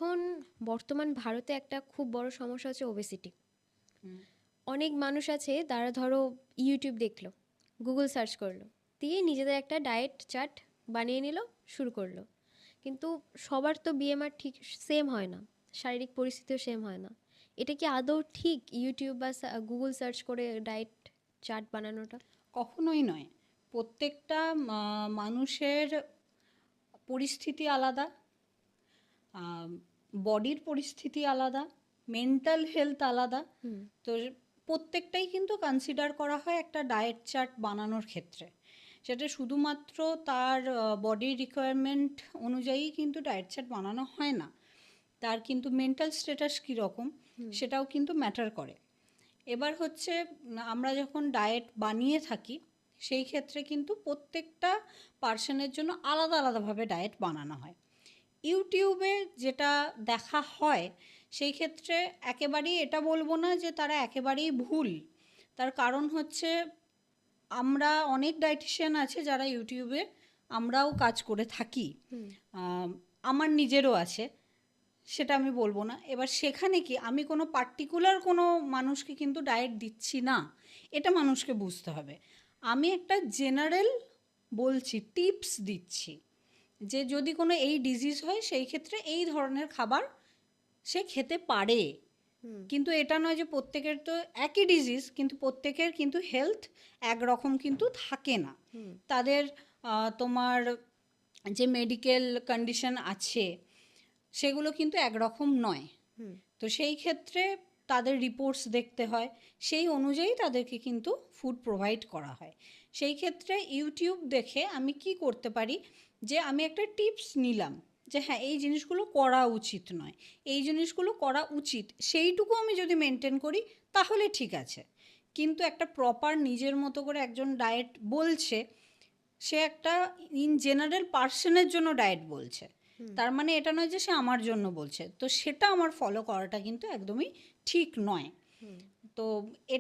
এখন বর্তমান ভারতে একটা খুব বড় সমস্যা হচ্ছে ওবেসিটি। হুম। অনেক মানুষ আছে তারা ধরো ইউটিউব দেখলো, গুগল সার্চ করলো, দিয়ে নিজেদের একটা ডায়েট চার্ট বানিয়ে নিল, শুরু করলো। কিন্তু সবার তো বিএমআর ঠিক সেম হয় না, শারীরিক পরিস্থিতিও সেম হয় না। এটা কি আদৌ ঠিক ইউটিউব বা গুগল সার্চ করে ডায়েট চার্ট বানানোটা? কখনোই নয়। প্রত্যেকটা মানুষের পরিস্থিতি আলাদা, বডির পরিস্থিতি আলাদা, মেন্টাল হেলথ আলাদা। হুম। তো প্রত্যেকটাই কিন্তু কনসিডার করা হয় একটা ডায়েট চার্ট বানানোর ক্ষেত্রে। সেটা শুধুমাত্র তার বডির রিকোয়ারমেন্ট অনুযায়ী কিন্তু ডায়েট চার্ট বানানো হয় না, তার কিন্তু মেন্টাল স্ট্যাটাস কীরকম সেটাও কিন্তু ম্যাটার করে। এবার হচ্ছে আমরা যখন ডায়েট বানিয়ে থাকি সেই ক্ষেত্রে কিন্তু প্রত্যেকটা পার্সনের জন্য আলাদা আলাদাভাবে ডায়েট বানানো হয়। ইউটিউবে যেটা দেখা হয় সেই ক্ষেত্রে একেবারেই এটা বলবো না যে তারা একেবারেই ভুল। তার কারণ হচ্ছে আমরা অনেক ডায়েটিশিয়ান আছে যারা ইউটিউবে আমরাও কাজ করে থাকি, আমার নিজেরও আছে, সেটা আমি বলবো না। এবার সেখানে কি আমি কোনো পার্টিকুলার কোনো মানুষকে কিন্তু ডায়েট দিচ্ছি না, এটা মানুষকে বুঝতে হবে। আমি একটা জেনারেল বলছি, টিপস দিচ্ছি যে যদি কোনো এই ডিজিজ হয় সেই ক্ষেত্রে এই ধরনের খাবার সে খেতে পারে। কিন্তু এটা নয় যে প্রত্যেকের তো একই ডিজিজ, কিন্তু প্রত্যেকের কিন্তু হেলথ একরকম কিন্তু থাকে না। তাদের তোমার যে মেডিকেল কন্ডিশন আছে সেগুলো কিন্তু একরকম নয়। তো সেই ক্ষেত্রে তাদের রিপোর্টস দেখতে হয়, সেই অনুযায়ী তাদেরকে কিন্তু ফুড প্রোভাইড করা হয়। সেই ক্ষেত্রে ইউটিউব দেখে আমি কি করতে পারি, যে আমি একটা টিপস নিলাম যে হ্যাঁ এই জিনিসগুলো করা উচিত নয়, এই জিনিসগুলো করা উচিত, সেইটুকু আমি যদি মেনটেন করি তাহলে ঠিক আছে। কিন্তু একটা প্রপার নিজের মতো করে একজন ডায়েট বলছে, সে একটা ইন জেনারেল পার্সনের জন্য ডায়েট বলছে, তার মানে এটা নয় যে সে আমার জন্য বলছে, তো সেটা আমার ফলো করাটা কিন্তু একদমই ঠিক নয়। তো এটা